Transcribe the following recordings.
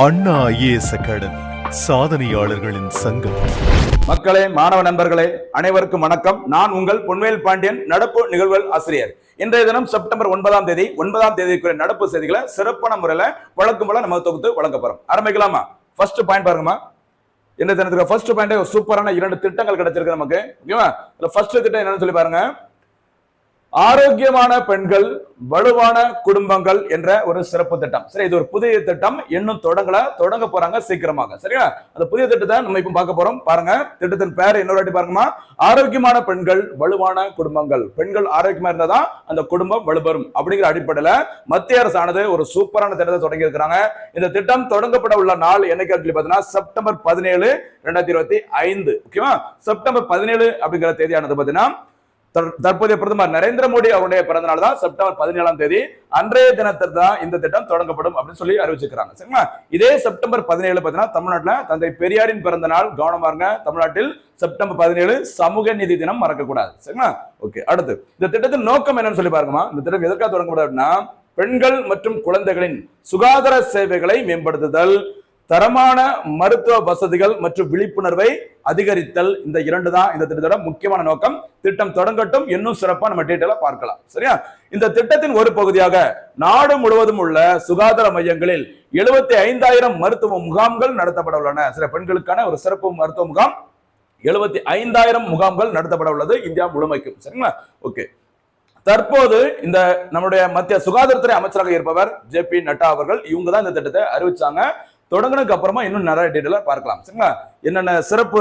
அண்ணா IAS academy சாதனையாளர்களின் சங்கம். மக்களே, மாணவ நண்பர்களே, அனைவருக்கும் வணக்கம். நான் உங்கள் பொன்வேல் பாண்டியன், நடப்பு நிகழ்வுகள் ஆசிரியர். இன்றைய தினம் செப்டம்பர் 9ஆம் தேதிக்குரிய நடப்பு செய்திகளை சிறப்பான முறையில வழக்கம் போல நம்ம தொகுத்து வழங்க போறோம். ஆரம்பிக்கலாமா? ஃபர்ஸ்ட் பாயிண்ட் பாருங்கம்மா. இந்த தினத்துக்கு ஃபர்ஸ்ட் பாயிண்ட் சூப்பரான 2 திட்டங்கள் கிடைச்சிருக்கு நமக்கு. ஓகேவா? ஃபர்ஸ்ட் திட்டம் என்னன்னு சொல்லி பாருங்க. ஆரோக்கியமான பெண்கள் வலுவான குடும்பங்கள் என்ற ஒரு சிறப்பு திட்டம். சரி, இது ஒரு புதிய திட்டம், இன்னும் தொடங்க போறாங்க சீக்கிரமாக. சரியா? அந்த புதிய திட்டத்தை நம்ம இப்ப பார்க்க போறோம். பாருங்க, திட்டத்தின் பேர் இன்னொரு வாட்டி பாருங்கம்மா. ஆரோக்கியமான பெண்கள் வலுவான குடும்பங்கள். பெண்கள் ஆரோக்கியமா இருந்தாதான் அந்த குடும்பம் வலுப்பெறும் அப்படிங்கிற அடிப்படையில மத்திய அரசானது ஒரு சூப்பரான திட்டத்தை தொடங்கி இருக்கிறாங்க. இந்த திட்டம் தொடங்கப்பட உள்ள நாள் என்னைக்கு பாத்தீங்கன்னா செப்டம்பர் 17, 2025. ஓகேவா? செப்டம்பர் 17 அப்படிங்கிற தேதியானது பாத்தீங்கன்னா தற்போதைய பிரதமர் நரேந்திர மோடி அவருடைய பிறந்த நாள் தான் செப்டம்பர் 17ஆம் தேதி. அன்றைய தினத்தில் தான் இந்த திட்டம் தொடங்கப்படும் அப்படின்னு சொல்லி அறிவிச்சிருக்காங்க. சரிங்களா? இதே செப்டம்பர் 17 பார்த்தீங்கன்னா தமிழ்நாட்டில் தந்தை பெரியாரின் பிறந்த நாள். கவனமா இருங்க, தமிழ்நாட்டில் செப்டம்பர் 17 சமூக நீதி தினம் மறக்கக்கூடாது. சரிங்களா? ஓகே, அடுத்து இந்த திட்டத்தின் நோக்கம் என்னன்னு சொல்லி பாருங்கம்மா. இந்த திட்டம் எதற்காக தொடங்கப்படும்? பெண்கள் மற்றும் குழந்தைகளின் சுகாதார சேவைகளை மேம்படுத்துதல், தரமான மருத்துவ வசதிகள் மற்றும் விழிப்புணர்வை அதிகரித்தல். இந்த 2 தான் இந்த திட்டத்தோட முக்கியமான நோக்கம். திட்டம் தொடங்கட்டும், இன்னும் சிறப்பா நம்ம டீட்டெயிலா பார்க்கலாம். சரியா? இந்த திட்டத்தின் ஒரு பகுதியாக நாடு முழுவதும் உள்ள சுகாதார மையங்களில் 75,000 மருத்துவ முகாம்கள் நடத்தப்பட உள்ளன. சில பெண்களுக்கான ஒரு சிறப்பு மருத்துவ முகாம் 75,000 முகாம்கள் நடத்தப்பட உள்ளது இந்தியா முழுமைக்கும். சரிங்களா? ஓகே, தற்போது இந்த நம்முடைய மத்திய சுகாதாரத்துறை அமைச்சராக இருப்பவர் JP நட்டா அவர்கள், இவங்க தான் இந்த திட்டத்தை அறிவிச்சாங்க. தொடங்கினதுக்கு அப்புறமா இன்னும் நிறைய டீட்டெயிலா பார்க்கலாம். சரிங்களா? என்னென்ன சிறப்பு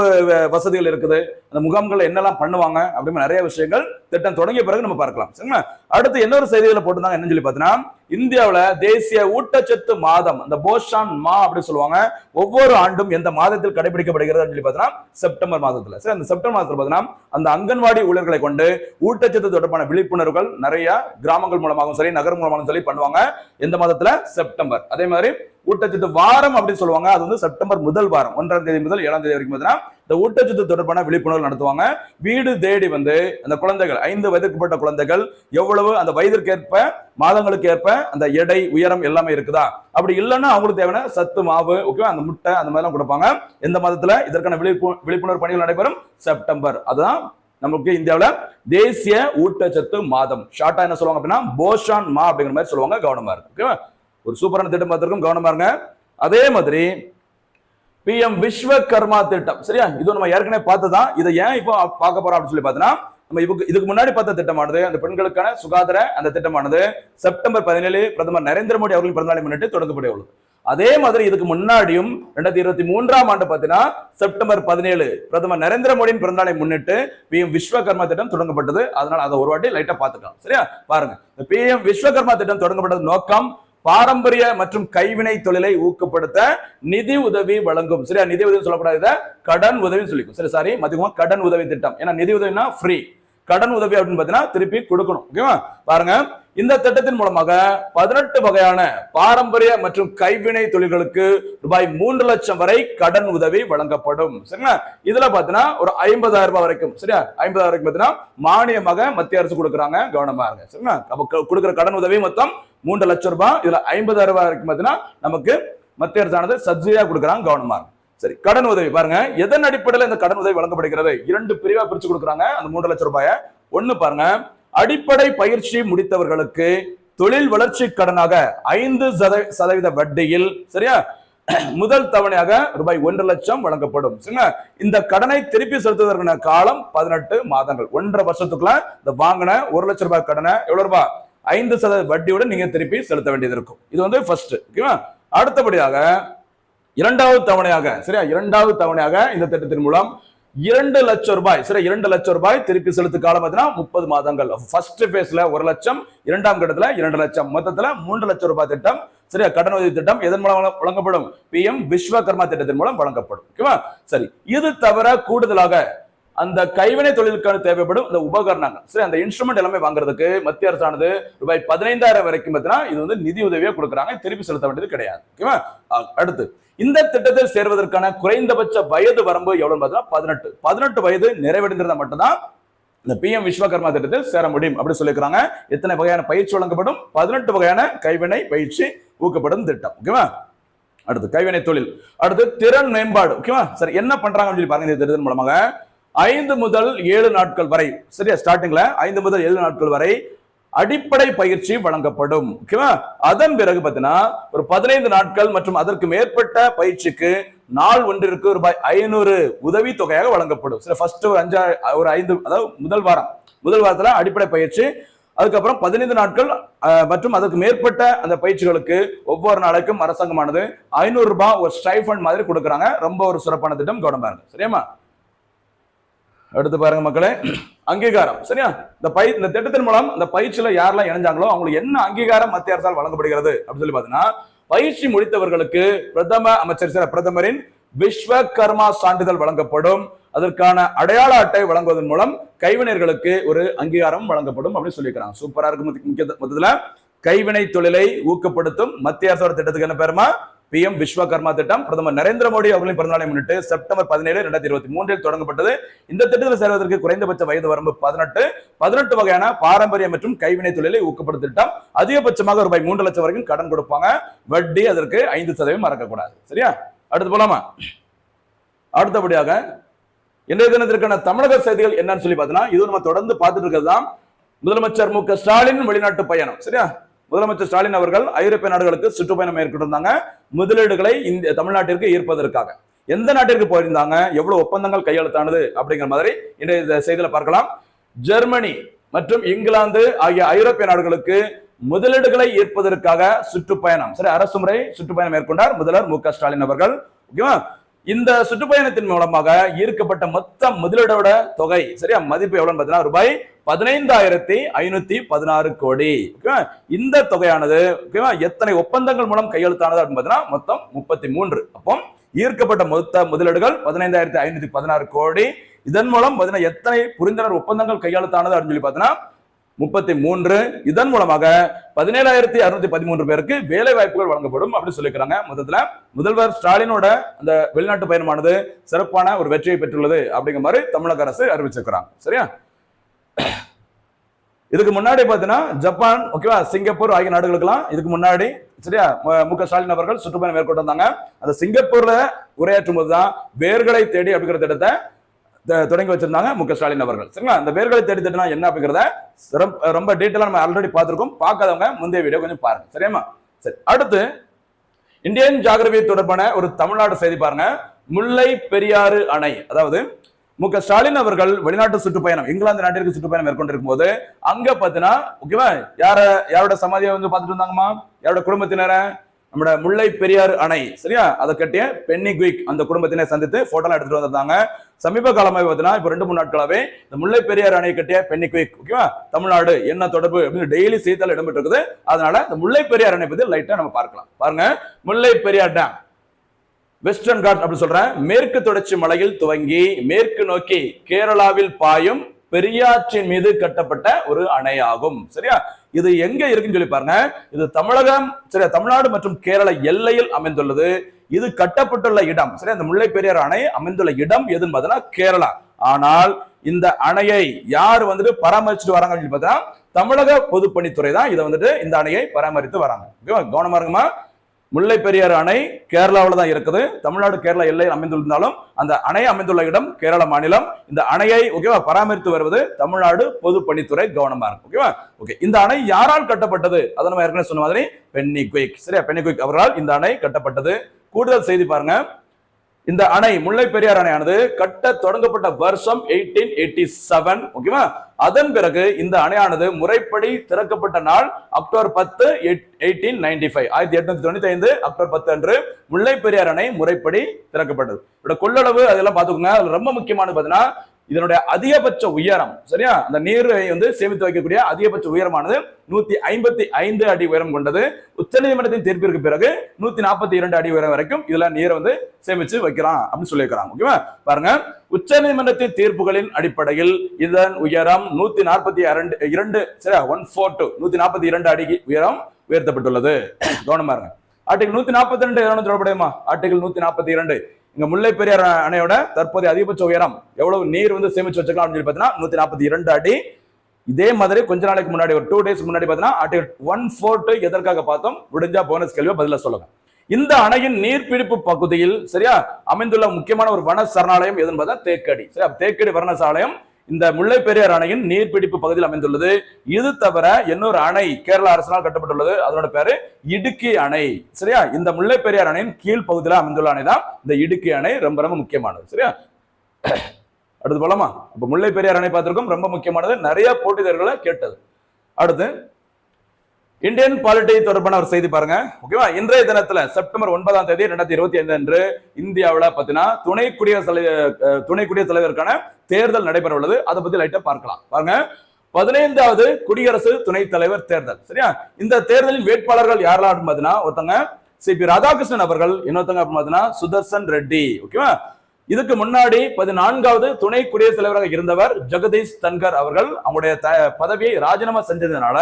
வசதிகள் இருக்குது, அந்த முகாம்கள் என்னெல்லாம் பண்ணுவாங்க அப்படின்னு நிறைய விஷயங்கள் திட்டம் தொடங்கிய பிறகு நம்ம பார்க்கலாம். சரிங்களா? அடுத்து இன்னொரு செய்திகளை போட்டுருந்தாங்க. என்னன்னு சொல்லி பார்த்தீங்கன்னா, இந்தியாவில் தேசிய ஊட்டச்சத்து மாதம், அந்த போஷான் மா அப்படின்னு சொல்லுவாங்க, ஒவ்வொரு ஆண்டும் எந்த மாதத்தில் கடைபிடிக்கப்படுகிறது சொல்லி பார்த்தீங்கன்னா செப்டம்பர் மாதத்துல. சரி, அந்த செப்டம்பர் மாதத்துல பார்த்தீங்கன்னா அந்த அங்கன்வாடி ஊழியர்களை கொண்டு ஊட்டச்சத்து தொடர்பான விழிப்புணர்வுகள் நிறைய கிராமங்கள் மூலமாகவும் சரி நகர் மூலமாகவும் சரி பண்ணுவாங்க. எந்த மாதத்துல? செப்டம்பர். அதே மாதிரி ஊட்டச்சத்து வாரம் அப்படின்னு சொல்லுவாங்க. அது வந்து செப்டம்பர் முதல் வாரம் 1ஆம் தேதி முதல் 7ஆம் தேதி வரைக்கும் பார்த்தீங்கன்னா இந்த ஊட்டச்சத்து தொடர்பான விழிப்புணர்வு நடத்துவாங்க. வீடு தேடி வந்து அந்த குழந்தைகள் 5 வயதுக்குட்பட்ட குழந்தைகள் எவ்வளவு அந்த வயதிற்கு ஏற்ப மாதங்களுக்கு ஏற்ப அந்த எடை உயரம் எல்லாமே இருக்குதா, அப்படி இல்லைன்னா அவங்களுக்கு தேவையான சத்து மாவு, ஓகே, அந்த முட்டை அந்த மாதிரிலாம் கொடுப்பாங்க. எந்த மாதத்துல இதற்கான விழிப்புணர்வு பணிகள் நடைபெறும்? செப்டம்பர். அதுதான் நமக்கு இந்தியாவில் தேசிய ஊட்டச்சத்து மாதம். ஷார்ட்டா என்ன சொல்லுவாங்க அப்படின்னா போஷான் மா அப்படிங்கிற மாதிரி சொல்லுவாங்க. கவனமா இருக்கு. ஓகேவா? ஒரு சூப்பரான திட்டம் பார்த்திருக்கோம், கவனமா இருங்க. அதே மாதிரி PM விஸ்வகர்மா திட்டம். சரியா? இது நம்ம ஏற்கனவே பார்த்ததான். இதை ஏன் இப்போ பார்க்க போறோம் அப்படின்னு சொல்லி பார்த்தீங்கன்னா, நம்ம இதுக்கு முன்னாடி பார்த்த திட்டமானது அந்த பெண்களுக்கான சுகாதார அந்த திட்டமானது செப்டம்பர் 17 பிரதமர் நரேந்திர மோடி அவர்களின் பிறந்தநாளை முன்னிட்டு தொடங்கப்பட உள்ளது. அதே மாதிரி இதுக்கு முன்னாடியும் 2023ஆம் ஆண்டு பார்த்தீங்கன்னா செப்டம்பர் 17 பிரதமர் நரேந்திர மோடியின் பிறந்தநாளை முன்னிட்டு PM விஸ்வகர்மா திட்டம் தொடங்கப்பட்டது. அதனால அதை ஒரு வாட்டி லைட்டா பார்த்துக்கலாம். சரியா? பாருங்க, இந்த PM விஸ்வகர்மா திட்டம் தொடங்கப்பட்டது நோக்கம் பாரம்பரிய மற்றும் கைவினை தொழிலை ஊக்கப்படுத்த நிதி உதவி வழங்கும். சரியா? நிதி உதவி சொல்லக்கூடாது, கடன் உதவி சொல்லிக்கும். சரி, சாரி, மதியமா கடன் உதவி திட்டம். ஏன்னா நிதி உதவினா ஃப்ரீ, கடன் உதவி அப்படின்னு பாத்தீங்கன்னா திருப்பி கொடுக்கணும். ஓகேவா? பாருங்க, இந்த திட்டத்தின் மூலமாக 18 வகையான பாரம்பரிய மற்றும் கைவினை தொழில்களுக்கு ரூபாய் 3 லட்சம் வரை கடன் உதவி வழங்கப்படும். சரிங்களா? இதுல பாத்தீங்கன்னா ஒரு 50,000 ரூபாய் வரைக்கும், சரியா, 50,000 வரைக்கும் பாத்தீங்கன்னா மானியமாக மத்திய அரசு கொடுக்குறாங்க. கவனமா இருங்க. சரிங்களா? அப்ப கொடுக்குற கடன் உதவி மொத்தம் 3 லட்சம் ரூபாய். இதுல 50,000 ரூபாய் வரைக்கும் பாத்தீங்கன்னா நமக்கு மத்திய அரசானது சப்சிடியா கொடுக்குறாங்க. கவனமா இருங்க. சரி, கடன் உதவி பாருங்க, எதன் அடிப்படையில் இந்த கடன் உதவி வழங்கப்படுகிறது? 2 பிரிவா பிரிச்சு கொடுக்குறாங்க அந்த 3 லட்சம் ரூபாய. ஒண்ணு பாருங்க, அடிப்படை பயிற்சி முடித்தவர்களுக்கு தொழில் வளர்ச்சி கடனாக 5% வட்டியில், சரியா, முதல் தவணையாக ரூபாய் 1 லட்சம் வழங்கப்படும். சரிங்களா? இந்த கடனை திருப்பி செலுத்துவதற்கான காலம் 18 மாதங்கள். 1.5 வருஷத்துக்குள்ள இந்த வாங்கின 1 லட்சம் ரூபாய் கடனை எவ்வளவு ரூபாய்? 5% வட்டியோட நீங்க திருப்பி செலுத்த வேண்டியது இருக்கும். இது வந்து ஃபர்ஸ்ட். ஓகேவா? அடுத்தபடியாக 2வது தவணையாக, சரியா, 2வது தவணையாக இந்த திட்டத்தின் மூலம் 2 லட்சம் ரூபாய், சரி, 2 லட்சம் ரூபாய் திருப்பி செலுத்து காலம் 30 மாதங்கள். ஃபர்ஸ்ட் பேஸ்ல 1 லட்சம், 2ஆம் கட்டத்துல 2 லட்சம், மொத்தத்துல 3 லட்சம் ரூபாய் திட்டம். சரியா? கடன் உதவி திட்டம் எதன் மூலம் வழங்கப்படும்? PM விஸ்வகர்மா திட்டத்தின் மூலம் வழங்கப்படும். ஓகேவா? சரி, இது தவிர கூடுதலாக அந்த கைவினை தொழிலுக்கான தேவைப்படும் இந்த உபகரணங்கள், சரி, அந்த இன்ஸ்ட்ருமெண்ட் எல்லாமே வாங்குறதுக்கு மத்திய அரசானது ரூபாய் 15,000 வரைக்கும் பார்த்தீங்கன்னா இது வந்து நிதி உதவியா கொடுக்குறாங்க. திருப்பி செலுத்த வேண்டியது கிடையாது. ஓகேவா? அடுத்து இந்த திட்டத்தில் சேர்வதற்கான குறைந்தபட்ச வயது வரம்பு எவ்வளவு பார்த்தீங்கன்னா 18 வயது நிறைவடைந்திருந்தா மட்டும்தான் இந்த PM விஸ்வகர்மா திட்டத்தில் சேர முடியும் அப்படி சொல்லியிருக்காங்க. எத்தனை வகையான பயிற்சி வழங்கப்படும்? 18 வகையான கைவினை பயிற்சி ஊக்கப்படும் திட்டம். ஓகேவா? அடுத்து கைவினை தொழில், அடுத்து திறன் மேம்பாடு. ஓகேவா? சரி, என்ன பண்றாங்கன்னு சொல்லி பாருங்க. இந்த திட்டத்தின் மூலமாக 5 முதல் 7 நாட்கள் வரை, சரியா, ஸ்டார்டிங்ல 5 முதல் 7 நாட்கள் வரை அடிப்படை பயிற்சி வழங்கப்படும். ஓகேவா? அதன் பிறகு பார்த்தீங்கன்னா ஒரு 15 நாட்கள் மற்றும் அதற்கு மேற்பட்ட பயிற்சிக்கு நாள் ஒன்றிற்கு ரூபாய் 500 உதவி தொகையாக வழங்கப்படும். சரி, ஃபர்ஸ்ட் ஒரு 5, அதாவது முதல் வாரத்துல அடிப்படை பயிற்சி, அதுக்கப்புறம் 15 நாட்கள் மற்றும் அதற்கு மேற்பட்ட அந்த பயிற்சிகளுக்கு ஒவ்வொரு நாளைக்கும் அரசாங்கமானது 500 ரூபாய் ஒரு ஸ்டைஃபண்ட் மாதிரி கொடுக்குறாங்க. ரொம்ப ஒரு சிறப்பான திட்டம், கவனமா இருக்கு. சரியாமா? அடுத்து பாருங்க மக்களே, அங்கீகாரம். சரியா? இந்த திட்டத்தின் மூலம் இந்த பயிற்சியில யாரெல்லாம் இணைஞ்சாங்களோ அவங்களுக்கு என்ன அங்கீகாரம் மத்திய அரசால் வழங்கப்படுகிறது அப்படின்னு சொல்லி பாத்தீங்கன்னா, பயிற்சி முடித்தவர்களுக்கு பிரதமரின் விஸ்வகர்மா சான்றிதழ் வழங்கப்படும். அதற்கான அடையாள அட்டை வழங்குவதன் மூலம் கைவினைஞர்களுக்கு ஒரு அங்கீகாரம் வழங்கப்படும் அப்படின்னு சொல்லியிருக்கிறாங்க. சூப்பரா இருக்கு. மொத்தத்துல கைவினை தொழிலை ஊக்கப்படுத்தும் மத்திய அரசோட திட்டத்துக்கு என்ன பேருமா? PM விஸ்வகர்மா திட்டம். பிரதமர் நரேந்திர மோடி அவர்களின் பிறந்தநாளை முன்னிட்டு செப்டம்பர் 17, 2023 தொடங்கப்பட்டது. இந்த திட்டத்தில் சேர்வதற்கு குறைந்தபட்ச வயது வரம்பு 18 வகையான பாரம்பரிய மற்றும் கைவினை தொழிலை ஊக்கப்படுத்தும் திட்டம். அதிகபட்சமாக ரூபாய் 3 லட்சம் வரைக்கும் கடன் கொடுப்பாங்க. வட்டி அதற்கு 5% மறக்கக்கூடாது. சரியா? அடுத்து போலாமா? அடுத்தபடியாக இன்றைய தினத்திற்கான தமிழக செய்திகள் என்னன்னு சொல்லி பார்த்தீங்கன்னா, இது நம்ம தொடர்ந்து பார்த்துட்டு இருக்கிறது தான் முதலமைச்சர் மு.க. ஸ்டாலின் வெளிநாட்டு பயணம். சரியா? முதலமைச்சர் ஸ்டாலின் அவர்கள் ஐரோப்பிய நாடுகளுக்கு சுற்றுப்பயணம் மேற்கொண்டிருந்தாங்க, முதலீடுகளை தமிழ்நாட்டிற்கு ஈர்ப்பதற்காக. எந்த நாட்டிற்கு போயிருந்தாங்க, எவ்வளவு ஒப்பந்தங்கள் கையெழுத்தானது அப்படிங்கிற மாதிரி இந்த செய்தியில பார்க்கலாம். ஜெர்மனி மற்றும் இங்கிலாந்து ஆகிய ஐரோப்பிய நாடுகளுக்கு முதலீடுகளை ஈர்ப்பதற்காக சுற்றுப்பயணம், சரி, அரசுமுறை சுற்றுப்பயணம் மேற்கொண்டார் முதல்வர் மு.க. ஸ்டாலின் அவர்கள். ஓகேவா? இந்த சுற்றுப்பயணத்தின் மூலமாக ஈர்க்கப்பட்ட மொத்த முதலீடோட தொகை, சரியா, மதிப்பு எவ்வளவு பார்த்தீங்கன்னா ரூபாய் 15,516 கோடி. இந்த தொகையானது எத்தனை ஒப்பந்தங்கள் மூலம் கையெழுத்தானது அப்படின்னு பார்த்தீங்கன்னா மொத்தம் 33. அப்போ ஈர்க்கப்பட்ட மொத்த முதலீடுகள் 15,516 கோடி. இதன் மூலம் பார்த்தீங்கன்னா எத்தனை புரிந்துணர்வு ஒப்பந்தங்கள் கையெழுத்தானது அப்படின்னு சொல்லி பார்த்தீங்கன்னா 33. இதன் மூலமாக 17,613 பேருக்கு வேலை வாய்ப்புகள் வழங்கப்படும் அப்படின்னு சொல்லிக்கிறாங்க. மொத்தத்துல முதல்வர் ஸ்டாலினோட அந்த வெளிநாட்டு பயணமானது சிறப்பான ஒரு வெற்றியை பெற்றுள்ளது அப்படிங்கிற மாதிரி தமிழக அரசு அறிவிச்சிருக்கிறாங்க. சரியா? இதுக்கு முன்னாடி பாத்தீங்கன்னா ஜப்பான், ஓகேவா, சிங்கப்பூர் ஆகிய நாடுகளுக்கெல்லாம் இதுக்கு முன்னாடி, சரியா, மு.க. ஸ்டாலின் அவர்கள் சுற்றுப்பயணம் மேற்கொண்டு வந்தாங்க. அந்த சிங்கப்பூர்ல உரையாற்றும் போதுதான் வேர்களை தேடி அப்படிங்கிற திட்டத்தை தொடங்கி வச்சிருந்தாங்க மு.க. ஸ்டாலின் அவர்கள். சரிங்களா? அந்த வேர்களை தேடி திட்டம் என்ன அப்படிங்கிறத ரொம்ப டீட்டெயிலா நம்ம ஆல்ரெடி பார்த்திருக்கோம். பார்க்காதவங்க முந்தைய வீடியோ கொஞ்சம் பாருங்க. சரியாமா? சரி, அடுத்து இந்தியன் ஜியோகிராபி தொடர்பான ஒரு தமிழ்நாடு செய்தி பாருங்க. முல்லை பெரியாறு அணை, அதாவது மு.க. ஸ்டாலின் அவர்கள் வெளிநாட்டு சுற்றுப்பயணம், இங்கிலாந்து நாட்டிற்கு சுற்றுப்பயணம் மேற்கொண்டிருக்கும் போது அங்க பாத்தீங்கன்னா, ஓகேவா, யாரோட சமாதியை வந்து பார்த்துட்டு இருந்தாங்கம்மா, யாரோட குடும்பத்தினரை, நம்மளோட முல்லை பெரியாறு அணை, சரியா, அதை கட்டிய பென்னிகுயிக் அந்த குடும்பத்தினை சந்தித்து போட்டோலாம் எடுத்துட்டு வந்திருந்தாங்க. சமீப காலமாக பார்த்தீங்கன்னா இப்போ 2-3 நாட்களாவே இந்த முல்லை பெரியாறு அணை கட்டிய பென்னிகுயிக், ஓகேவா, தமிழ்நாடு என்ன தொடர்பு அப்படின்னு டெய்லி செய்தியால் இடம்பெற்று இருக்குது. அதனால இந்த முல்லை பெரியாறு அணை பத்தி லைட்டா நம்ம பார்க்கலாம். பாருங்க, முல்லை பெரியார் டேம் வெஸ்டர்ன் காட் அப்படி சொல்றேன், மேற்கு தொடர்ச்சி மலையில் துவங்கி மேற்கு நோக்கி கேரளாவில் பாயும் பெரியாற்றின் மீது கட்டப்பட்ட ஒரு அணை ஆகும். சரியா? இது எங்க இருக்குன்னு சொல்லி பாருங்க. இது தமிழகம், சரியா, தமிழ்நாடு மற்றும் கேரள எல்லையில் அமைந்துள்ளது. இது கட்டப்பட்டுள்ள இடம், சரியா, இந்த முல்லை பெரியாறு அணை அமைந்துள்ள இடம் எதுன்னு பார்த்தீங்கன்னா கேரளா. ஆனால் இந்த அணையை யார் வந்துட்டு பராமரிச்சுட்டு வராங்க அப்படின்னு பார்த்தா தமிழக பொதுப்பணித்துறை தான் இதை வந்துட்டு இந்த அணையை பராமரித்து வராங்க. கவனமா இருக்குமா? முல்லை பெரியாறு அணை கேரளாவில் தான் இருக்குது. தமிழ்நாடு கேரளா எல்லையில் அமைந்துள்ளாலும் அந்த அணை அமைந்துள்ள இடம் கேரள மாநிலம். இந்த அணையை, ஓகேவா, பராமரித்து வருவது தமிழ்நாடு பொதுப்பணித்துறை. கவனமா இருக்கும். ஓகேவா? ஓகே, இந்த அணை யாரால் கட்டப்பட்டது? அதை நம்ம ஏற்கனவே சொன்ன மாதிரி பென்னிகுயிக், சரியா, பென்னிகுயிக் அவர்களால் இந்த அணை கட்டப்பட்டது. கூடுதல் செய்தி பாருங்க. இந்த அணை, முல்லை பெரியார் அணையானது கட்ட தொடங்கப்பட்ட வருஷம் 1887. ஓகேவா? அதன் பிறகு இந்த அணையானது முறைப்படி திறக்கப்பட்ட நாள் அக்டோபர் 10, 1895, 1895 அக்டோபர் 10 அன்று முல்லை பெரியார் அணை முறைப்படி திறக்கப்பட்டது. இதோட கொள்ளளவு அதெல்லாம் பாத்துக்கோங்க. அதுல ரொம்ப முக்கியமானது பாத்தீங்கன்னா இதனுடைய அதிகபட்ச உயரம், சரியா, அந்த நீரை வந்து சேமித்து வைக்கக்கூடிய அதிகபட்ச உயரமானது 155 அடி உயரம் கொண்டது. உச்ச நீதிமன்றத்தின் தீர்ப்பிற்கு பிறகு 142 அடி உயரம் வரைக்கும் இதுல நீரை வந்து சேமிச்சு வைக்கலாம் அப்படின்னு சொல்லியிருக்கிறாங்க. ஓகேவா? பாருங்க, உச்ச நீதிமன்றத்தின் தீர்ப்புகளின் அடிப்படையில் இதன் உயரம் 142, சரியா, 142 அடி உயரம் உயர்த்தப்பட்டுள்ளது. கவனமா இருங்க. ஆர்டிகல் 142 தொடர்புடையமா? ஆர்டிகல் 142 இங்க முல்லை பெரியார் அணையோட தற்போதைய அதிகபட்ச உயரம் எவ்வளவு நீர் வந்து சேமிச்சு வச்சுக்கலாம் அப்படின்னு சொல்லி பாத்தீங்கன்னா 142 அடி. இதே மாதிரி கொஞ்ச நாளைக்கு முன்னாடி, ஒரு 2 days முன்னாடி பாத்தீங்கன்னா ஆர்டிகல் 142 எதற்காக பார்த்தோம்? முடிஞ்சா போனஸ் கேள்வி பதில சொல்லுங்க. இந்த அணையின் நீர்பிடிப்பு பகுதியில் சரியா அமைந்துள்ள முக்கியமான ஒரு வன சரணாலயம் எதுன்னு பார்த்தா தேக்கடி. சரியா, தேக்கடி வன சரணாலயம் இந்த முல்லை பெரியார் அணையின் நீர்பிடிப்பு பகுதியில் அமைந்துள்ளது. இது தவிர இன்னொரு அணை கேரள அரசினால் கட்டப்பட்டுள்ளது, அதோட பேரு இடுக்கி அணை. சரியா, இந்த முல்லை பெரியார் அணையின் கீழ் பகுதியில் அமைந்துள்ள அணை தான் இந்த இடுக்கி அணை. ரொம்ப ரொம்ப முக்கியமானது. சரியா, அடுத்து போலாமா? அப்ப முல்லை பெரியார் அணை பார்த்திருக்கோம், ரொம்ப முக்கியமானது, நிறைய போட்டிதர்களை கேட்டது. அடுத்து இந்தியன் பாலிட்டி தொடர்பான ஒரு செய்தி பாருங்க. ஓகேவா, இன்றைய தினத்துல செப்டம்பர் 9ஆம் தேதி 2025 அன்று இந்தியாவில் பாத்தீங்கன்னா துணை குடியரசுத் தலைவருக்கான தேர்தல் நடைபெற உள்ளது. அதை பத்தி லைட்டா பார்க்கலாம். பாருங்க, 15வது குடியரசு துணைத் தலைவர் தேர்தல். சரியா, இந்த தேர்தலின் வேட்பாளர்கள் யாரெல்லாம் அப்படின்னு பாத்தீங்கன்னா, ஒருத்தங்க சிபி ராதாகிருஷ்ணன் அவர்கள், இன்னொருத்தங்க அப்படின்னு பாத்தீங்கன்னா சுதர்சன் ரெட்டி. ஓகேவா, இதுக்கு முன்னாடி 14வது துணை குடியரசுத் தலைவராக இருந்தவர் ஜெகதீஷ் தன்கர் அவர்கள் அவங்களுடைய பதவியை ராஜினாமா செஞ்சதுனால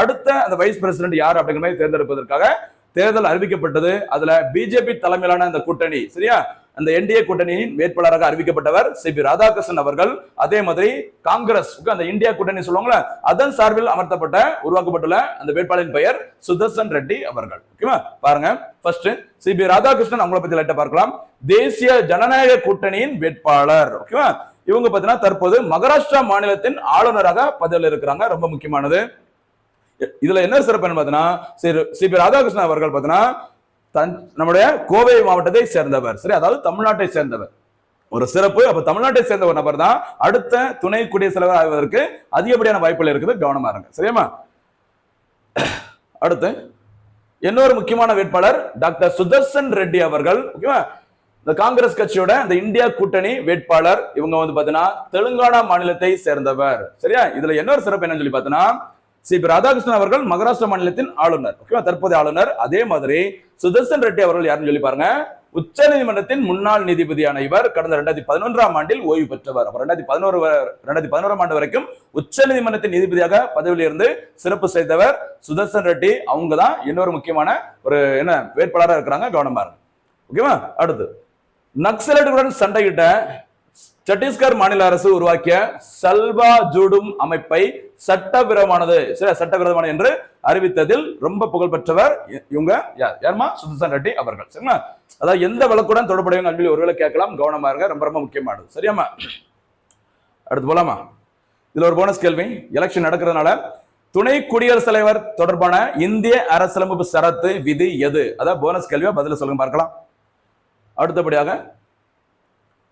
அடுத்த அந்த வைஸ் பிரசிடென்ட் யார் அப்படிங்கிற மாதிரி தேர்ந்தெடுப்பதற்காக தேர்தல் அறிவிக்கப்பட்டது. அதுல பிஜேபி தலைமையிலான அந்த கூட்டணி, சரியா, அந்த என்டிஏ கூட்டணியின் வேட்பாளராக அறிவிக்கப்பட்டவர் சிபி ராதாகிருஷ்ணன் அவர்கள். அதே மாதிரி காங்கிரஸ், அந்த இந்தியா கூட்டணி சொல்லுவாங்களா, அதன் சார்பில் அமர்த்தப்பட்ட உருவாக்கப்பட்டுள்ள அந்த வேட்பாளரின் பெயர் சுதர்சன் ரெட்டி அவர்கள். ஓகேவா, பாருங்க, ஃபர்ஸ்ட் சிபி ராதாகிருஷ்ணன் அவங்கள பத்தி லைட்டா பார்க்கலாம். தேசிய ஜனநாயக கூட்டணியின் வேட்பாளர். ஓகேவா, இவங்க பாத்தீங்கன்னா தற்போது மகாராஷ்டிரா மாநிலத்தின் ஆளுநராக பதவியில் இருக்கிறாங்க. ரொம்ப முக்கியமானது. இதுல என்ன சிறப்பு பாத்தீங்கன்னா, சிபி ராதாகிருஷ்ணன் அவர்கள் பாத்தீங்கன்னா நம்முடைய கோவை மாவட்டத்தை சேர்ந்தவர். சரி, அதாவது தமிழ்நாட்டை சேர்ந்தவர். ஒரு சிறப்பு. அப்ப தமிழ்நாட்டை சேர்ந்த ஒரு நபர் தான் அடுத்த துணை குடியரசுத் தலைவர் ஆவதற்கு அதிகப்படியான வாய்ப்புகள் இருக்குது. கவனமா இருங்க. சரியாமா? அடுத்து இன்னொரு முக்கியமான வேட்பாளர் டாக்டர் சுதர்சன் ரெட்டி அவர்கள். ஓகேவா, இந்த காங்கிரஸ் கட்சியோட இந்த இந்தியா கூட்டணி வேட்பாளர். இவங்க வந்து பாத்தீங்கன்னா தெலுங்கானா மாநிலத்தை சேர்ந்தவர். சரியா, இதுல இன்னொரு சிறப்பு என்னன்னு சொல்லி பாத்தீங்கன்னா, சிபி ராதாகிருஷ்ணன் அவர்கள் மகாராஷ்டிரா மாநிலத்தின் ஆளுநர். ஓகேவா, தற்போதைய ஆளுநர். அதே மாதிரி சுதர்சன் ரெட்டி அவர்கள் யாருன்னு சொல்லி பாருங்க, உச்ச நீதிமன்றத்தின் முன்னாள் நீதிபதியான இவர் கடந்த 2011ஆம் ஆண்டில் ஓய்வு பெற்றவர். 2011ஆம் ஆண்டு வரைக்கும் உச்ச நீதிமன்றத்தின் நீதிபதியாக பதவியில் இருந்து சிறப்பு செய்தவர் சுதர்சன் ரெட்டி. அவங்க தான் இன்னொரு முக்கியமான ஒரு என்ன வேட்பாளராக இருக்கிறாங்க. கவனமா இருங்க. ஓகேவா, அடுத்து நக்சலைட்டுடன் சண்டையிட்ட சத்தீஸ்கர் மாநில அரசு உருவாக்கிய சல்வா ஜூடும் அமைப்பை சட்டவிரோதமானது என்று அறிவித்ததில் ரொம்ப புகழ்பெற்றவர் இவங்க யாருமா? சுதர்சன் ரெட்டி அவர்கள். சரிங்களா, அதாவது எந்த வழக்குடன் தொடர்புடையவங்க அன்பி ஒருவேளை கேட்கலாம். கவனமா இருங்க, ரொம்ப ரொம்ப முக்கியமானது. சரியாமா? அடுத்து போலாமா? இதுல ஒரு போனஸ் கேள்வி. எலெக்ஷன் நடக்கிறதுனால துணை குடியரசுத் தலைவர் தொடர்பான இந்திய அரசியலமைப்பு சரத்து விதி எது? அதாவது போனஸ் கேள்வியா, பதில சொல்லுங்க பார்க்கலாம். அடுத்தபடியாக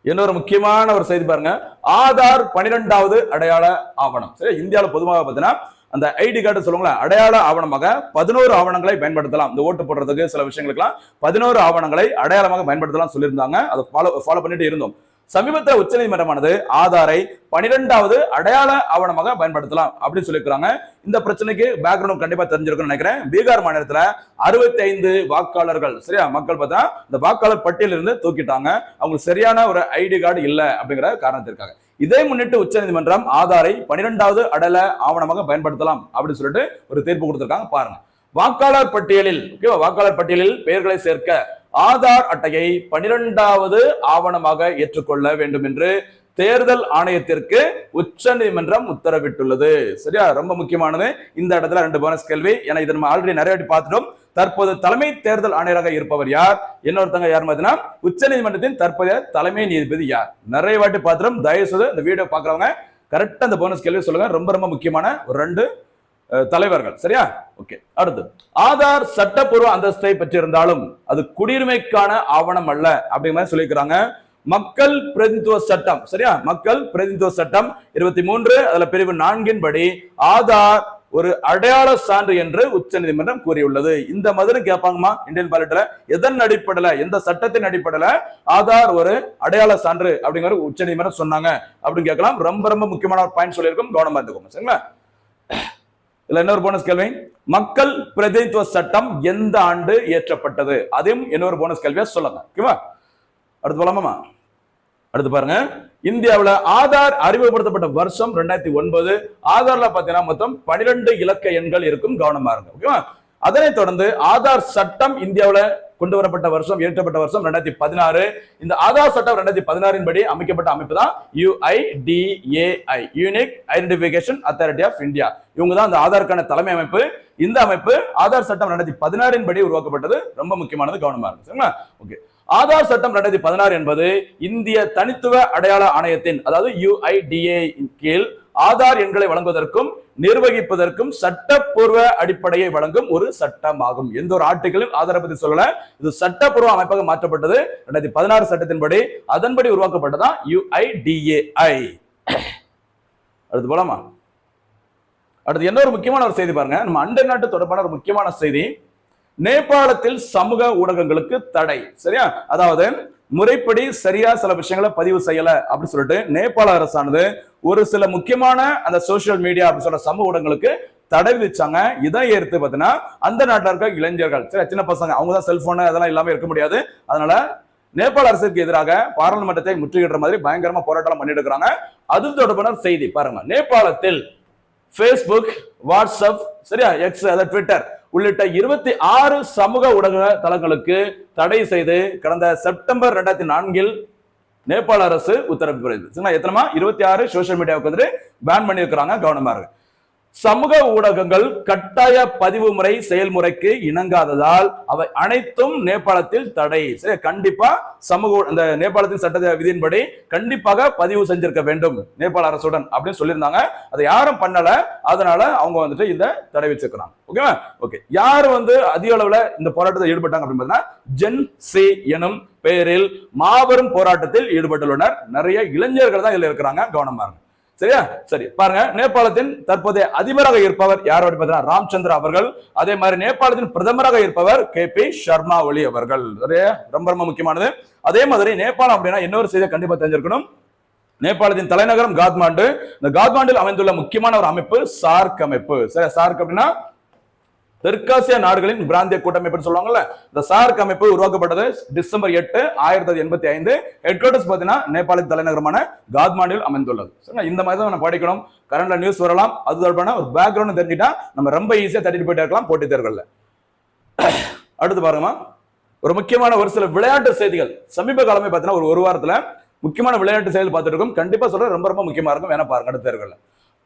இன்னொரு முக்கியமான ஒரு செய்தி பாருங்க, ஆதார் 12வது அடையாள ஆவணம். சரி, இந்தியாவில் பொதுவாக பார்த்தீங்கன்னா அந்த ஐடி கார்டு சொல்லுவாங்களா, அடையாள ஆவணமாக 11 ஆவணங்களை பயன்படுத்தலாம். இந்த ஓட்டு போடுறதுக்கு சில விஷயங்களுக்கெல்லாம் 11 ஆவணங்களை அடையாளமாக பயன்படுத்தலாம் சொல்லியிருந்தாங்க. அதை ஃபாலோ பண்ணிட்டு இருந்தோம். சமீபத்தில் உச்ச நீதிமன்றமானது ஆதாரை 12வது அடையாள ஆவணமாக பயன்படுத்தலாம் அப்படின்னு சொல்லியிருக்காங்க. இந்த பிரச்சனைக்கு பேக்ரவுண்ட் கண்டிப்பா தெரிஞ்சிருக்கும்னு நினைக்கிறேன். பீகார் மாநிலத்துல 65 வாக்காளர்கள், சரியா, மக்கள் பார்த்தா இந்த வாக்காளர் பட்டியலில் இருந்து தூக்கிட்டாங்க. அவங்களுக்கு சரியான ஒரு ஐடி கார்டு இல்லை அப்படிங்கிற காரணத்திற்காக. இதை முன்னிட்டு உச்ச நீதிமன்றம் ஆதாரை 12வது அடையாள ஆவணமாக பயன்படுத்தலாம் அப்படின்னு சொல்லிட்டு ஒரு தீர்ப்பு கொடுத்திருக்காங்க. பாருங்க, வாக்காளர் பட்டியலில் பெயர்களை சேர்க்க ஆதார் அட்டையை 12வது ஆவணமாக ஏற்றுக்கொள்ள வேண்டும் என்று தேர்தல் ஆணையத்திற்கு உச்ச நீதிமன்றம் உத்தரவிட்டுள்ளது. சரியா, ரொம்ப முக்கியமானது. இந்த இடத்துல 2 போனஸ் கேள்வி. ஏன்னா இதை நம்ம ஆல்ரெடி நிறைய வாட்டி பார்த்துட்டோம். தற்போது தலைமை தேர்தல் ஆணையராக இருப்பவர் யார்? இன்னொருத்தங்க யார் பார்த்தீங்கன்னா உச்ச நீதிமன்றத்தின் தற்போதைய தலைமை நீதிபதி யார்? நிறைய வாட்டி பார்த்துட்டோம். தயவு செய்து இந்த வீடியோ பார்க்கறவங்க கரெக்டா இந்த போனஸ் கேள்வி சொல்லுங்க. ரொம்ப ரொம்ப முக்கியமான ஒரு 2 தலைவர்கள். சரியா, ஓகே. அடுத்து, ஆதார் சட்டப்பூர்வ அந்தஸ்தை பெற்றிருந்தாலும் அது குடியுரிமைக்கான ஆவணம் அல்ல அப்படிங்கிற மாதிரி சொல்லியிருக்கிறாங்க. மக்கள் பிரதிநிதித்துவ சட்டம், சரியா, மக்கள் பிரதிநிதித்துவ சட்டம் 23 அதுல பிரிவு 4 படி ஆதார் ஒரு அடையாள சான்று என்று உச்ச நீதிமன்றம் கூறியுள்ளது. இந்த மாதிரி கேட்பாங்கம்மா இந்தியன் பாலிட்டில, எதன் அடிப்படையில, எந்த சட்டத்தின் அடிப்படையில ஆதார் ஒரு அடையாள சான்று அப்படிங்கிற உச்ச நீதிமன்றம் சொன்னாங்க அப்படின்னு கேட்கலாம். ரொம்ப ரொம்ப முக்கியமான ஒரு பாயிண்ட் சொல்லியிருக்கோம். கவனமா இருந்துக்கோங்க. சரிங்களா, இதுல இன்னொரு போனஸ் கேள்வி, மக்கள் பிரதிநிதித்துவ சட்டம் எந்த ஆண்டு இயற்றப்பட்டது? அதையும் இன்னொரு போனஸ் கேள்வியா சொல்லுங்க. ஓகேவா, அடுத்து போலாமா? அடுத்து பாருங்க, இந்தியாவில் ஆதார் அறிமுகப்படுத்தப்பட்ட வருஷம் 2009. ஆதார்ல பாத்தீங்கன்னா மொத்தம் 12 இலக்க எண்கள் இருக்கும். கவனமா இருங்க. ஓகேவா, அதனைத் தொடர்ந்து ஆதார் சட்டம் இந்தியாவில் கொண்டு வரப்பட்ட வருஷம், இயற்றப்பட்ட வருஷம் 2016. இந்த ஆதார் சட்டம் 2016 படி அமைக்கப்பட்ட அமைப்பு தான் UIDAI, unique identification authority of India. இவங்க தான் அந்த ஆதாருக்கான தலைமை அமைப்பு. இந்த அமைப்பு ஆதார் சட்டம் 2016 படி உருவாக்கப்பட்டது. ரொம்ப முக்கியமானது, கவனமா இருக்கு. சரிங்களா? ஓகே. ஆதார் சட்டம் 2016 என்பது இந்திய தனித்துவ அடையாள ஆணையத்தின், அதாவது UIDAI கீழ் ஆதார் எண்களை வழங்குவதற்கும் நிர்வகிப்பதற்கும் சட்டப்பூர்வ அடிப்படையை வழங்கும் ஒரு சட்டமாகும். எந்த ஒரு ஆர்டிகிளும் ஆதாரை பத்தி சொல்லல. இது சட்டப்பூர்வ அமைப்பாக மாற்றப்பட்டது 2016 சட்டத்தின்படி. அதன்படி உருவாக்கப்பட்டதான் UIDAI. அடுத்து போலாமா? அடுத்து என்ன ஒரு முக்கியமான ஒரு செய்தி பாருங்க. நம்ம அண்டை நாட்டு தொடர்பான ஒரு முக்கியமான செய்தி. நேபாளத்தில் சமூக ஊடகங்களுக்கு தடை. சரியா? அதாவது முறைப்படி சரியா சில விஷயங்களை பதிவு செய்யல அப்படின்னு சொல்லிட்டு நேபாள அரசானது ஒரு சில முக்கியமான அந்த சோசியல் மீடியா அப்படின்னு சொல்ற சமூக ஊடகங்களுக்கு தடை விதிச்சாங்க. இதை ஏற்று பார்த்தீங்கன்னா அந்த நாட்டில் இருக்க இளைஞர்கள், சரி, சின்ன பசங்க, அவங்க தான் செல்போன் அதெல்லாம் இல்லாம இருக்க முடியாது. அதனால நேபாள அரசுக்கு எதிராக பாராளுமன்றத்தை முற்றுகின்ற மாதிரி பயங்கரமா போராட்டம் பண்ணிட்டு இருக்காங்க. அது தொடர்பான செய்தி பாருங்க. நேபாளத்தில் Facebook, WhatsApp, சரியா, X, அதாவது ட்விட்டர் உள்ளிட்ட 26 சமூக ஊடக தளங்களுக்கு தடை செய்து கடந்த செப்டம்பர் 2004 நேபாள அரசு உத்தரவு பிறப்பித்தது. எத்தனை 26 சோசியல் மீடியாவுக்கு வந்து பேன் பண்ணியிருக்கிறாங்க. கவனமா இருக்கு. சமூக ஊடகங்கள் கட்டாய பதிவு முறை செயல்முறைக்கு இணங்காததால் அவை அனைத்தும் நேபாளத்தில் தடை. சரி, கண்டிப்பா சமூக அந்த நேபாளத்தின் சட்ட விதியின்படி கண்டிப்பாக பதிவு செஞ்சிருக்க வேண்டும் நேபாள அரசுடன் அப்படின்னு சொல்லியிருந்தாங்க. அதை யாரும் பண்ணல. அதனால அவங்க வந்துட்டு இந்த தடை வச்சிருக்கிறாங்க. ஓகேவா? ஓகே. யாரு வந்து அதிக அளவுல இந்த போராட்டத்தில் ஈடுபட்டாங்க அப்படின்னு பார்த்தீங்கன்னா ஜென் சி எனும் பெயரில் மாபெரும் போராட்டத்தில் ஈடுபட்டுள்ளனர். நிறைய இளைஞர்கள் தான் இதுல இருக்கிறாங்க. கவனமா இருங்க. சரியா? சரி, பாருங்க. நேபாளத்தின் தற்போதைய அதிபராக இருப்பவர் யார் பார்த்தீங்கன்னா ராம்சந்திர அவர்கள். அதே மாதிரி நேபாளத்தின் பிரதமராக இருப்பவர் KP சர்மா ஒலி அவர்கள். ரொம்ப ரொம்ப முக்கியமானது. அதே மாதிரி நேபாளம் அப்படின்னா இன்னொரு செய்தியை கண்டிப்பா தெரிஞ்சிருக்கணும். நேபாளத்தின் தலைநகரம் காத்மாண்டு. இந்த காத்மாண்டில் அமைந்துள்ள முக்கியமான ஒரு அமைப்பு சார்க் அமைப்பு. சரி, சார்க் அப்படின்னா தெற்காசிய நாடுகளின் பிராந்திய கூட்டமைப்பு சொல்லுவாங்கல்ல. இந்த சார்க் அமைப்பு உருவாக்கப்பட்டது டிசம்பர் 8, 1985. ஹெட் குவார்டர்ஸ் பாத்தீங்கன்னா நேபாளத்தின் தலைநகரமான காத்மாண்டில் அமைந்துள்ளது. இந்த மாதிரி தான் நம்ம படிக்கணும். கரண்ட்ல நியூஸ் வரலாம். அது தொடர்பான ஒரு பேக்ரவுண்ட் தெரிஞ்சுட்டா நம்ம ரொம்ப ஈஸியா தட்டிட்டு போயிட்டே இருக்கலாம் போட்டித் தேர்வுகள்ல. அடுத்து பாருங்கம்மா, ஒரு முக்கியமான ஒரு சில விளையாட்டு செய்திகள் சமீப காலமே பார்த்தீங்கன்னா ஒரு வாரத்துல முக்கியமான விளையாட்டு செய்திகள் பார்த்துட்டு இருக்கோம். கண்டிப்பா சொல்ற ரொம்ப ரொம்ப முக்கியமா இருக்கும். வேணா பாருங்க அடுத்த தேர்வுகள்ல.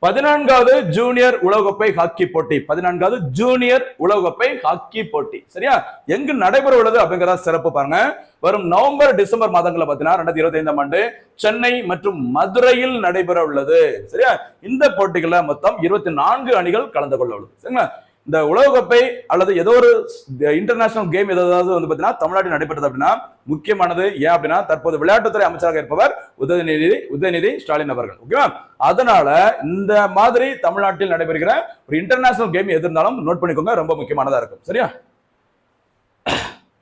14வது ஜூனியர் உலகக்கோப்பை ஹாக்கி போட்டி. 14வது ஜூனியர் உலகக்கோப்பை ஹாக்கி போட்டி சரியா எங்கு நடைபெற உள்ளது அப்படிங்கறத சிறப்பு பாருங்க. வரும் நவம்பர் டிசம்பர் மாதங்கள்ல பாத்தீங்கன்னா 2025ஆம் ஆண்டு சென்னை மற்றும் மதுரையில் நடைபெற உள்ளது. சரியா? இந்த போட்டிகள்ல மொத்தம் 24 அணிகள் கலந்து கொள்ள உள்ளது. சரிங்களா? இந்த உலகக்கோப்பை அல்லது ஏதோ ஒரு இன்டர்நேஷனல் கேம் ஏதாவது வந்து பாத்தீங்கன்னா தமிழ்நாட்டில் நடைபெற்றது அப்படின்னா முக்கியமானது. ஏன் அப்படின்னா தற்போது விளையாட்டுத்துறை அமைச்சராக இருப்பவர் உதயநிதி ஸ்டாலின் அவர்கள். ஓகேவா? அதனால இந்த மாதிரி தமிழ்நாட்டில் நடைபெறுகிற ஒரு இன்டர்நேஷனல் கேம் எது இருந்தாலும் நோட் பண்ணிக்கோங்க. ரொம்ப முக்கியமானதா இருக்கும். சரியா?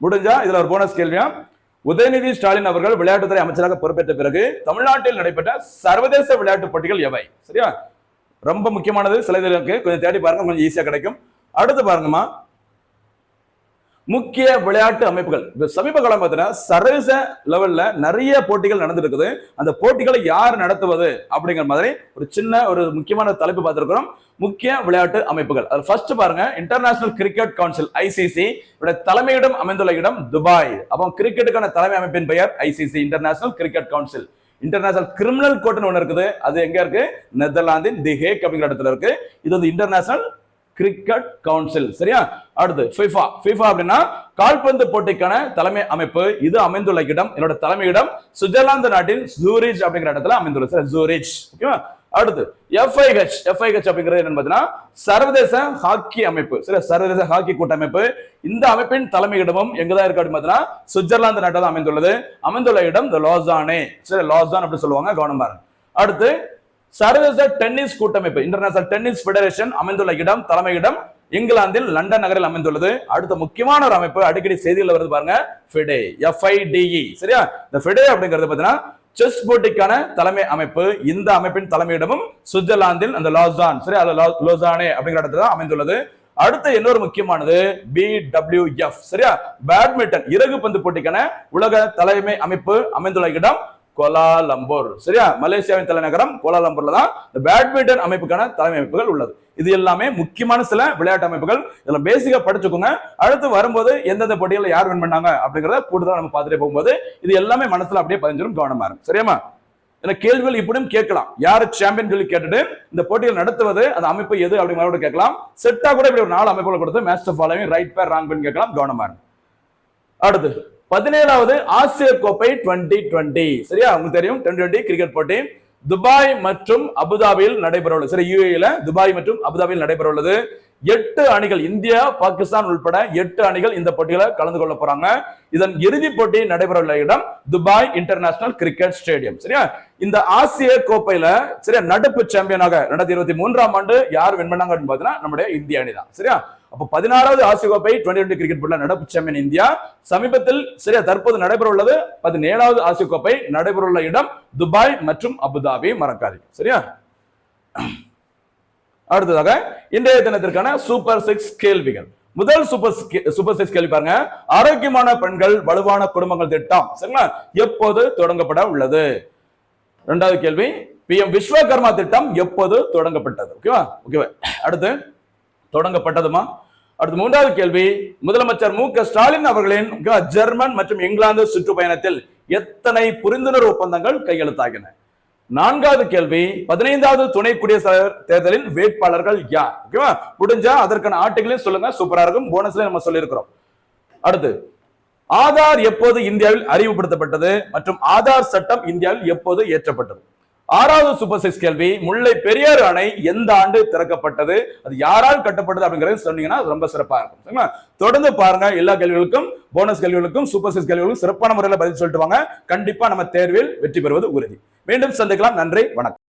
முடிஞ்சா இதுல ஒரு போனஸ் கேள்வியா, உதயநிதி ஸ்டாலின் அவர்கள் விளையாட்டுத்துறை அமைச்சராக பொறுப்பேற்ற பிறகு தமிழ்நாட்டில் நடைபெற்ற சர்வதேச விளையாட்டு போட்டிகள் எவை? சரியா? ரொம்ப முக்கியமானது. சில இதுக்கு கொஞ்சம் தேடி பாருங்க, கொஞ்சம் ஈஸியா கிடைக்கும். அடுத்து பாருங்கம்மா, முக்கிய விளையாட்டு அமைப்புகள். சமீப காலம் பார்த்தீங்கன்னா சர்வதேச லெவல்ல நிறைய போட்டிகள் நடந்துட்டு இருக்குது. அந்த போட்டிகளை யார் நடத்துவது அப்படிங்கிற மாதிரி ஒரு சின்ன ஒரு முக்கியமான தலைப்பு பார்த்திருக்கிறோம். முக்கிய விளையாட்டு அமைப்புகள். அது ஃபர்ஸ்ட் பாருங்க, இன்டர்நேஷனல் கிரிக்கெட் கவுன்சில் ICC தலைமையிடம் அமைந்துள்ள இடம் துபாய். அப்போ கிரிக்கெட்டுக்கான தலைமை அமைப்பின் பெயர் ICC, international cricket council. International criminal கோர்ட்னு ஒன்று இருக்குது. அது எங்க இருக்கு? நெதர்லாந்தின் தி ஹேக் அப்படிங்கிற இடத்துல இருக்கு. இது வந்து இன்டர்நேஷனல் கிரிக்கெட் கவுன்சில். சரியா? அடுத்து FIFA அப்படின்னா கால்பந்து போட்டிக்கான தலைமை அமைப்பு. இது அமைந்துள்ள இடம், என்னோட தலைமையிடம் சுவிட்சர்லாந்து நாட்டின் ஜூரிச் அப்படிங்கிற இடத்துல அமைந்துள்ளது. ஜூரிச். ஓகேவா? அடுத்து FIH அப்படிங்கிறது என்னன்னு பார்த்தீங்கன்னா சர்வதேச ஹாக்கி அமைப்பு. சரி, சர்வதேச ஹாக்கி கூட்டமைப்பு. இந்த அமைப்பின் தலைமையிடமும் எங்கதான் இருக்கு அப்படின்னு பார்த்தீங்கன்னா சுவிட்சர்லாந்து நாட்டில் அமைந்துள்ளது. அமைந்துள்ள இடம் லாசானே. சரி, லாசான் அப்படி சொல்லுவாங்க. கவனம் பாருங்க. அடுத்து சர்வதேச டென்னிஸ் கூட்டமைப்பு, இன்டர்நேஷனல் டென்னிஸ் ஃபெடரேஷன் அமைந்துள்ள இடம், தலைமையிடம் இங்கிலாந்தில் லண்டன் நகரில் அமைந்துள்ளது. அடுத்த முக்கியமான ஒரு அமைப்பு அடிக்கடி செய்திகள் வருது பாருங்க, FIDE, FIDE. சரியா? இந்த FIDE அப்படிங்கிறது பாத்தீங்கன்னா செஸ் போட்டிக்கான தலைமை அமைப்பு. இந்த அமைப்பின் தலைமையிடமும் சுவிட்சர்லாந்தில் அந்த லாசான், சரி, அது லோசானே அப்படிங்கிற இடத்துல அமைந்துள்ளது. அடுத்த இன்னொரு முக்கியமானது BWF. சரியா? பேட்மிண்டன் இறகு பந்து போட்டிக்கான உலக தலைமை அமைப்பு அமைந்துள்ள இடம் கோலாலம்பூர். சரியா? மலேசியாவின் தலைநகரம் கோலாலம்பூர்ல தான் இந்த பேட்மிண்டன் அமைப்புக்கான தலைமை அமைப்புகள் உள்ளது. இது எல்லாமே முக்கியமான சில விளையாட்டு அமைப்புகள். இதுல பேசிக்கா படிச்சுக்கோங்க. அடுத்து வரும்போது எந்தெந்த போட்டிகளை யார் வின் பண்ணாங்க அப்படிங்கறத கூடுதலா நம்ம பார்த்துட்டே போகும்போது இது எல்லாமே மனசுல அப்படியே பதிஞ்சிடும். கவனமா இருக்கும். சரியாமா? இந்த கேள்விகள் இப்படியும் கேட்கலாம். யாரு சாம்பியன் சொல்லி கேட்டுட்டு இந்த போட்டிகள் நடத்துவது அந்த அமைப்பு எது அப்படிங்கிற கேட்கலாம். செட்டா கூட இப்படி ஒரு 4 அமைப்புகளை கொடுத்து மேட்ச் ஃபாலோவிங் ரைட் பேர் ராங் பேர் கேட்கலாம். கவனமா இருக்கும். அடுத்து 17வது ஆசிய கோப்பை 2020. சரியா? உங்களுக்கு தெரியும் 2020 கிரிக்கெட் போட்டி துபாய் மற்றும் அபுதாபியில் நடைபெற உள்ளது. சரி, யுஏஇல துபாய் மற்றும் அபுதாபியில் நடைபெற உள்ளது. 8 அணிகள், இந்தியா பாகிஸ்தான் உட்பட 8 அணிகள் இந்த போட்டியில கலந்து கொள்ள போறாங்க. இதன் இறுதி போட்டி நடைபெற உள்ள இடம் துபாய் இன்டர்நேஷனல் கிரிக்கெட் ஸ்டேடியம். சரியா? இந்த ஆசிய கோப்பையில சரியா நடப்பு சாம்பியனாக 2023ஆம் ஆண்டு யார் வின் பண்ணாங்க அப்படின்னு பார்த்தீங்கன்னா நம்முடைய இந்திய அணி தான். சரியா? அப்போ 16வது ஆசிய கோப்பை 2020 கிரிக்கெட் போட்டியில் நடப்பு சாம்பியன் இந்தியா. சமீபத்தில் சரியா தற்போது நடைபெற உள்ளது 17வது ஆசிய கோப்பை நடைபெற உள்ள இடம் துபாய் மற்றும் அபுதாபி. மறக்காதீங்க. சரியா? அடுத்ததாக இன்றைய தினத்திற்கான சூப்பர் 6 கேள்விகள். முதல் சூப்பர் 6 கேள்வி பாருங்க. ஆரோக்கியமான பெண்கள் வலுவான குடும்பங்கள் திட்டம் சரிங்களா எப்போது தொடங்கப்பட உள்ளது? இரண்டாவது கேள்வி, PM விஸ்வகர்மா திட்டம் எப்போது தொடங்கப்பட்டது? ஓகேவா? ஓகேவா? அடுத்து தொடங்கப்பட்டதுமா? அடுத்து மூன்றாவது கேள்வி, முதலமைச்சர் மு க ஸ்டாலின் அவர்களின் ஜெர்மன் மற்றும் இங்கிலாந்து சுற்றுப்பயணத்தில் எத்தனை புரிந்துணர்வு ஒப்பந்தங்கள் கையெழுத்தாகின? நான்காவது கேள்வி, 15வது துணை குடியரசுத் தேர்தலின் வேட்பாளர்கள் யார்? ஓகேவா? முடிஞ்சா அதற்கான ஆர்டிகலையும் சொல்லுங்க. சூப்பரா இருக்கும். போனஸ்ல நம்ம சொல்லி இருக்கிறோம். அடுத்து ஆதார் எப்போது இந்தியாவில் அறிமுகப்படுத்தப்பட்டது மற்றும் ஆதார் சட்டம் இந்தியாவில் எப்போது ஏற்றப்பட்டது? ஆறாவது சூப்பர் 6 கேள்வி, முல்லை பெரியாறு அணை எந்த ஆண்டு திறக்கப்பட்டது? அது யாரால் கட்டப்பட்டது அப்படிங்கறது சொன்னீங்கன்னா ரொம்ப சிறப்பா இருக்கும். தொடர்ந்து பாருங்க. எல்லா கேள்விகளுக்கும், போனஸ் கேள்விகளுக்கும், சூப்பர் 6 கேள்விகளுக்கும் சிறப்பான முறையில் பதில் சொல்லிட்டு வாங்க. கண்டிப்பா நம்ம தேர்வில் வெற்றி பெறுவது உறுதி. மீண்டும் சந்திக்கலாம். நன்றி, வணக்கம்.